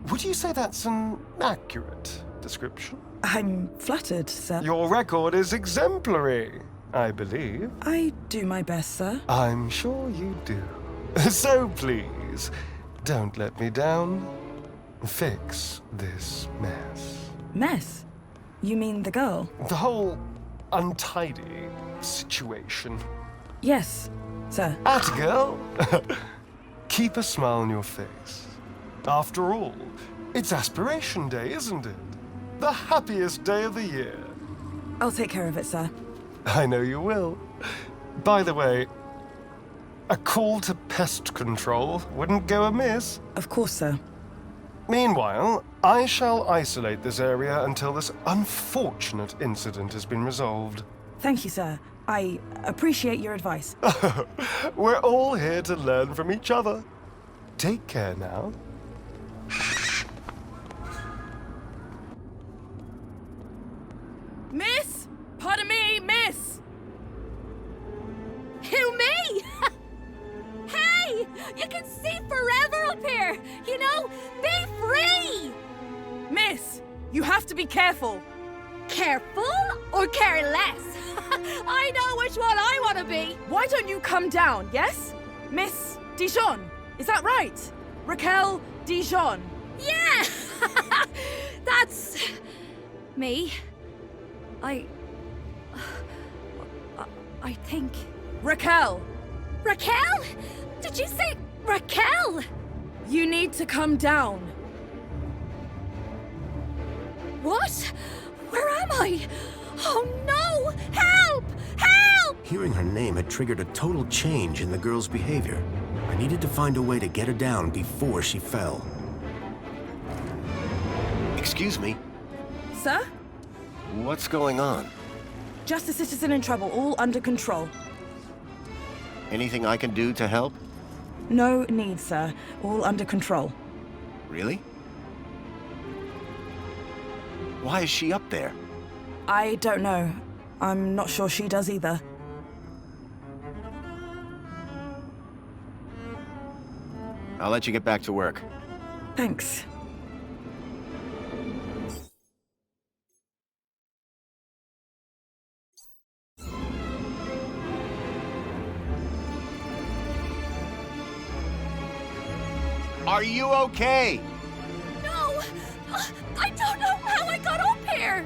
Would you say that's an accurate description?
I'm flattered, sir.
Your record is exemplary, I believe.
I do my best, sir.
I'm sure you do. So please, don't let me down. Fix this mess.
Mess? You mean the girl?
The whole untidy situation.
Yes, sir.
Atta girl. Keep a smile on your face. After all, it's Aspiration Day, isn't it? The happiest day of the year.
I'll take care of it, sir.
I know you will. By the way, a call to pest control wouldn't go amiss.
Of course, sir.
Meanwhile, I shall isolate this area until this unfortunate incident has been resolved.
Thank you, sir. I appreciate your advice.
We're all here to learn from each other. Take care now.
Miss! Pardon me, miss! Who, me? Hey! You can see forever up here! You know, be free!
Miss, you have to be careful.
Careful or careless? I know which one I want to be!
Why don't you come down, yes? Miss Dijon, is that right? Raquel Dijon.
Yeah! That's... me. I think...
Raquel!
Raquel? Did you say Raquel?
You need to come down.
What? Where am I? Oh no! Help! Help!
Hearing her name had triggered a total change in the girl's behavior. I needed to find a way to get her down before she fell. Excuse me.
Sir?
What's going on?
Just a citizen in trouble, all under control.
Anything I can do to help?
No need, sir. All under control.
Really? Why is she up there?
I don't know. I'm not sure she does either.
I'll let you get back to work.
Thanks.
Are you okay?
No! I don't know how I got up here!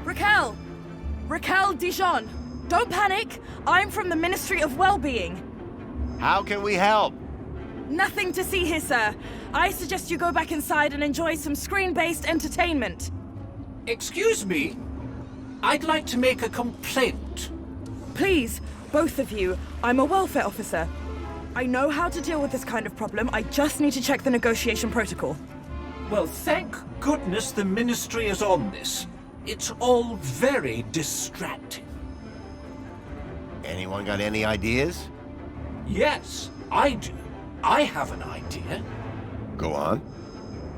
Raquel! Raquel Dijon! Don't panic! I'm from the Ministry of Well-Being.
How can we help?
Nothing to see here, sir. I suggest you go back inside and enjoy some screen-based entertainment.
Excuse me? I'd like to make a complaint.
Please, both of you. I'm a welfare officer. I know how to deal with this kind of problem. I just need to check the negotiation protocol.
Well, thank goodness the Ministry is on this. It's all very distracting.
Anyone got any ideas?
Yes, I do. I have an idea.
Go on.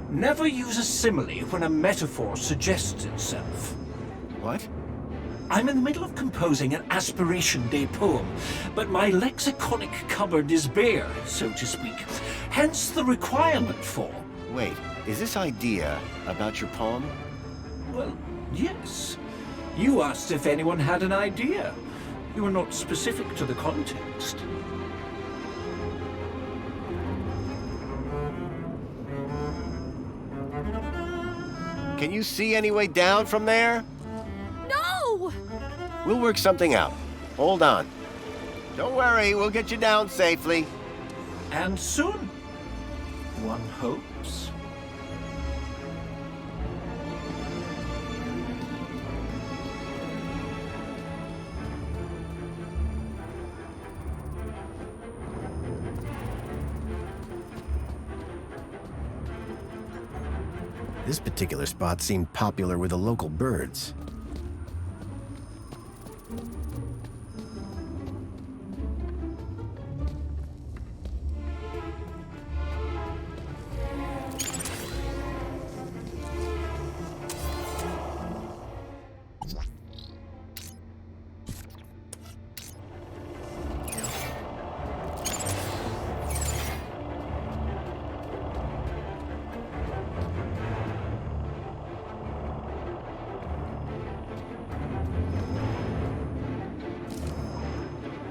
Never use a simile when a metaphor suggests itself.
What?
I'm in the middle of composing an Aspiration Day poem, but my lexiconic cupboard is bare, so to speak. Hence the requirement for...
Wait, is this idea about your poem?
Well, yes. You asked if anyone had an idea. You were not specific to the context.
Can you see any way down from there?
No!
We'll work something out. Hold on. Don't worry, we'll get you down safely.
And soon. One hopes.
This particular spot seemed popular with the local birds.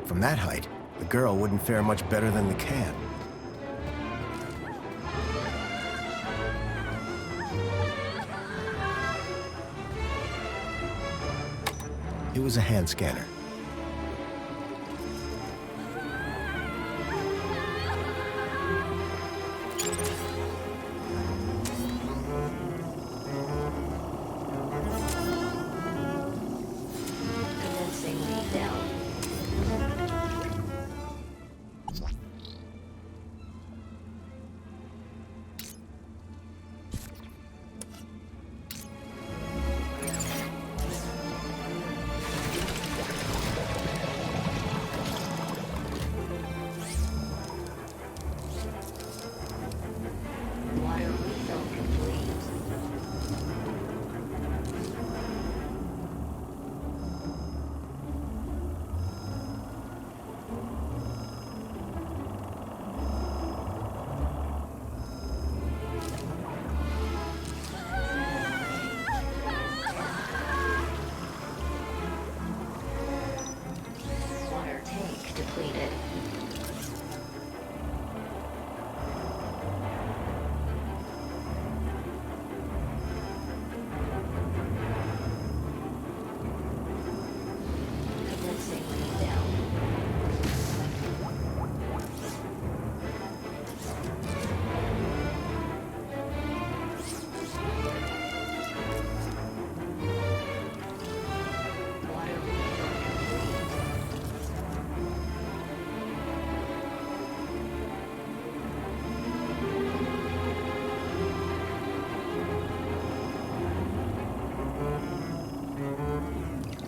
From that height, the girl wouldn't fare much better than the cat. It was a hand scanner.
Commencing lead down. Water refill complete. Water tank depleted. Commencing lead down. Water refill complete.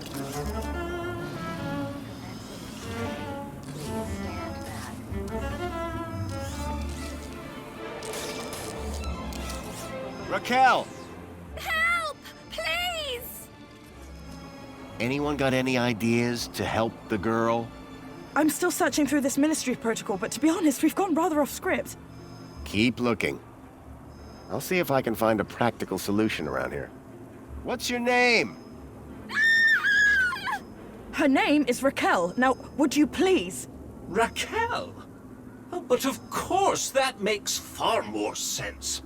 Please stand back.
Raquel!
Help! Please!
Anyone got any ideas to help the girl?
I'm still searching through this ministry protocol, but to be honest, we've gone rather off script.
Keep looking. I'll see if I can find a practical solution around here. What's your name?
Her name is Raquel. Now, would you please?
Raquel? Oh, but of course, that makes far more sense.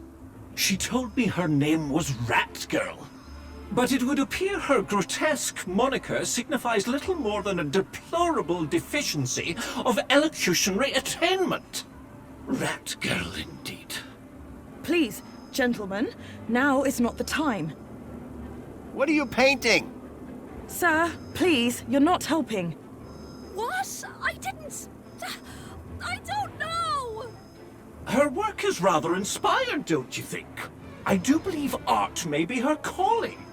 She told me her name was Rat Girl. But it would appear her grotesque moniker signifies little more than a deplorable deficiency of elocutionary attainment. Rat Girl, indeed.
Please, gentlemen, now is not the time.
What are you painting?
Sir, please, you're not helping.
What? I didn't. I don't know!
Her work is rather inspired, don't you think? I do believe art may be her calling.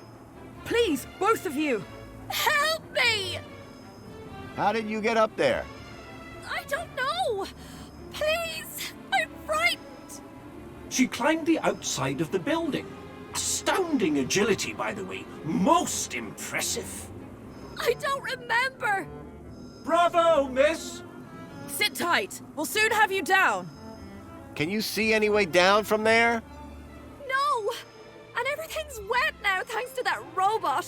Please, both of you.
Help me!
How did you get up there?
I don't know! Please! I'm frightened!
She climbed the outside of the building. Astounding agility, by the way. Most impressive.
I don't remember!
Bravo, miss!
Sit tight. We'll soon have you down.
Can you see any way down from there?
No! And everything's wet now thanks to that robot.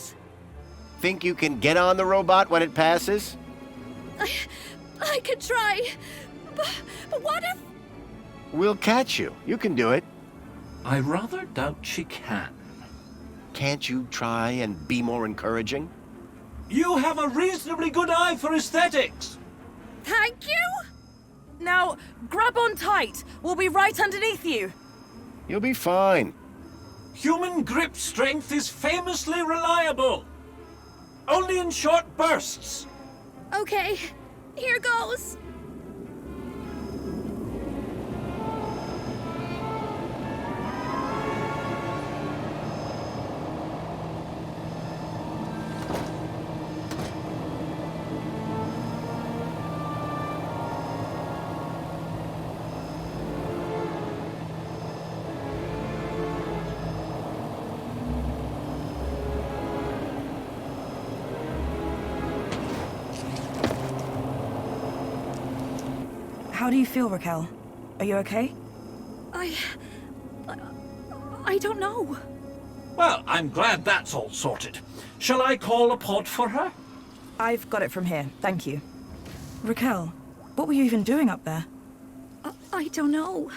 Think you can get on the robot when it passes?
I could try. But what if...
We'll catch you. You can do it.
I rather doubt she can.
Can't you try and be more encouraging?
You have a reasonably good eye for aesthetics.
Thank you?
Now, grab on tight. We'll be right underneath you.
You'll be fine.
Human grip strength is famously reliable. Only in short bursts.
Okay, here goes.
How do you feel, Raquel? Are you okay?
I don't know.
Well, I'm glad that's all sorted. Shall I call a pod for her?
I've got it from here, thank you. Raquel, what were you even doing up there?
I don't know.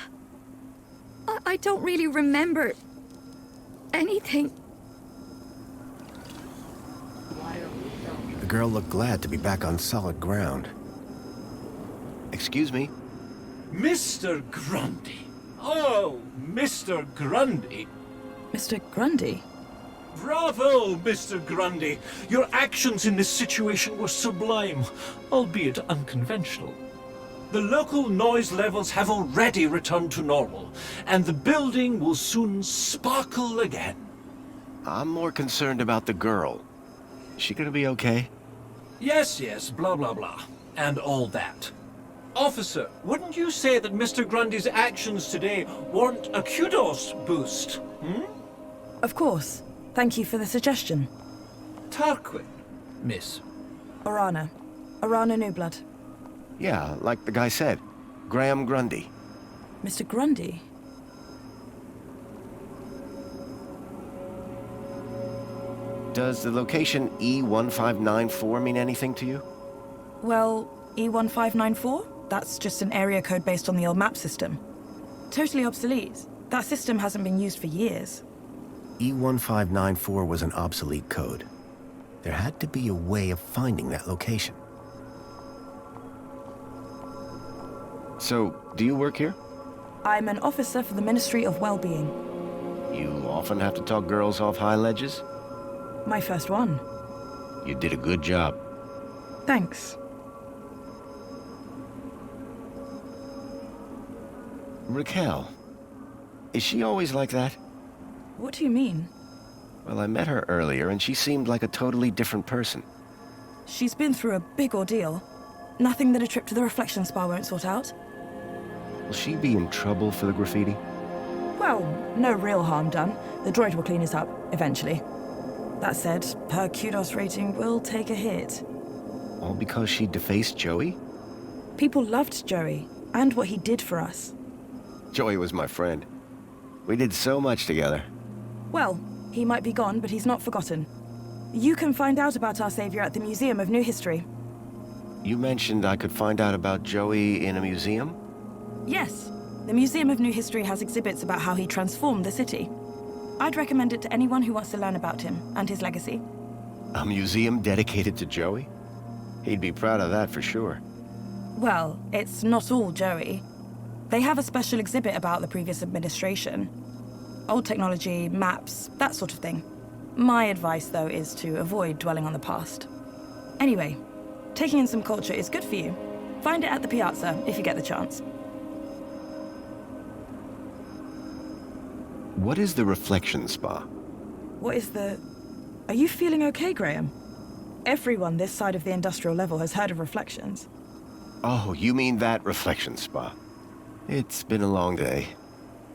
I don't really remember anything.
The girl looked glad to be back on solid ground. Excuse me?
Mr. Grundy. Oh, Mr. Grundy.
Mr. Grundy?
Bravo, Mr. Grundy. Your actions in this situation were sublime, albeit unconventional. The local noise levels have already returned to normal, and the building will soon sparkle again.
I'm more concerned about the girl. Is she gonna be okay?
Yes, blah, blah, blah, and all that. Officer, wouldn't you say that Mr. Grundy's actions today warrant a kudos boost, hmm?
Of course. Thank you for the suggestion.
Tarquin, miss.
Orana. Orana Newblood.
Yeah, like the guy said. Graham Grundy.
Mr. Grundy?
Does the location E1594 mean anything to you?
Well, E1594? That's just an area code based on the old map system. Totally obsolete. That system hasn't been used for years.
E1594 was an obsolete code. There had to be a way of finding that location. So, do you work here?
I'm an officer for the Ministry of Well-Being.
You often have to talk girls off high ledges?
My first one.
You did a good job.
Thanks.
Raquel, is she always like that?
What do you mean?
Well, I met her earlier and she seemed like a totally different person.
She's been through a big ordeal. Nothing that a trip to the reflection spa won't sort out.
Will she be in trouble for the graffiti?
Well, no real harm done. The droid will clean it up, eventually. That said, her kudos rating will take a hit.
All because she defaced Joey?
People loved Joey, and what he did for us.
Joey was my friend. We did so much together.
Well, he might be gone, but he's not forgotten. You can find out about our savior at the Museum of New History.
You mentioned I could find out about Joey in a museum?
Yes. The Museum of New History has exhibits about how he transformed the city. I'd recommend it to anyone who wants to learn about him and his legacy.
A museum dedicated to Joey? He'd be proud of that for sure.
Well, it's not all Joey. They have a special exhibit about the previous administration. Old technology, maps, that sort of thing. My advice, though, is to avoid dwelling on the past. Anyway, taking in some culture is good for you. Find it at the piazza if you get the chance.
What is the reflection spa?
What is the... Are you feeling okay, Graham? Everyone this side of the industrial level has heard of reflections.
Oh, you mean that reflection spa. It's been a long day.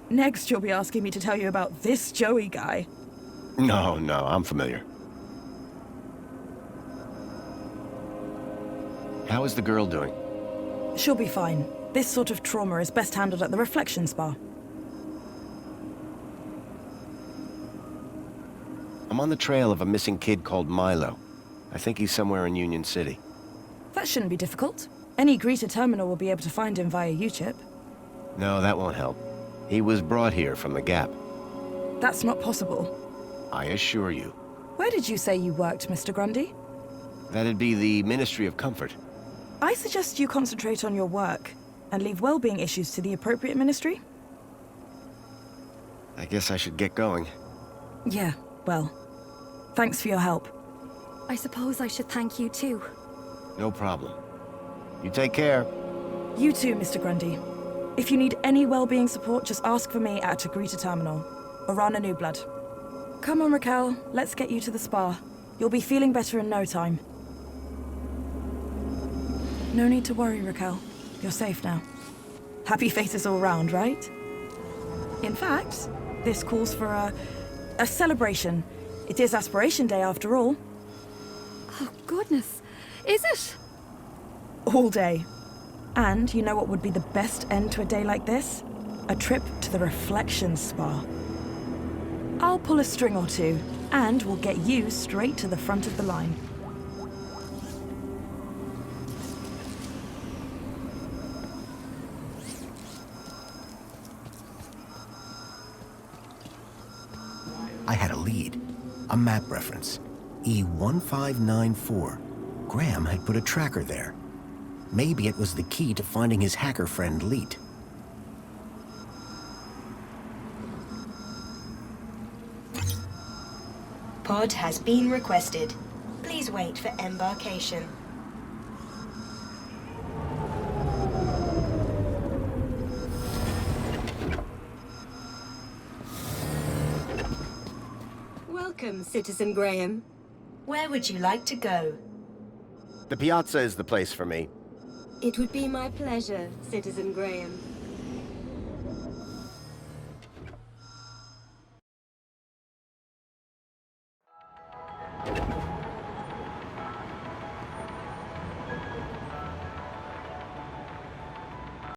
Next, you'll be asking me to tell you about this Joey guy.
No, I'm familiar. How is the girl doing?
She'll be fine. This sort of trauma is best handled at the reflection spa.
I'm on the trail of a missing kid called Milo. I think he's somewhere in Union City.
That shouldn't be difficult. Any greeter terminal will be able to find him via U-chip.
No, that won't help. He was brought here from the Gap.
That's not possible.
I assure you.
Where did you say you worked, Mr. Grundy?
That'd be the Ministry of Comfort.
I suggest you concentrate on your work and leave well-being issues to the appropriate ministry.
I guess I should get going.
Yeah, well, thanks for your help.
I suppose I should thank you too.
No problem. You take care.
You too, Mr. Grundy. If you need any well-being support, just ask for me at a greeter terminal, or Rana Newblood. Come on, Raquel, let's get you to the spa. You'll be feeling better in no time. No need to worry, Raquel. You're safe now. Happy faces all round, right? In fact, this calls for a celebration. It is Aspiration Day after all.
Oh, goodness. Is it?
All day. And you know what would be the best end to a day like this? A trip to the Reflection Spa. I'll pull a string or two, and we'll get you straight to the front of the line.
I had a lead. A map reference. E1594. Graham had put a tracker there. Maybe it was the key to finding his hacker friend, Leet.
Pod has been requested. Please wait for embarkation. Welcome, Citizen Graham. Where would you like to go?
The piazza is the place for me.
It would be my pleasure, Citizen Graham.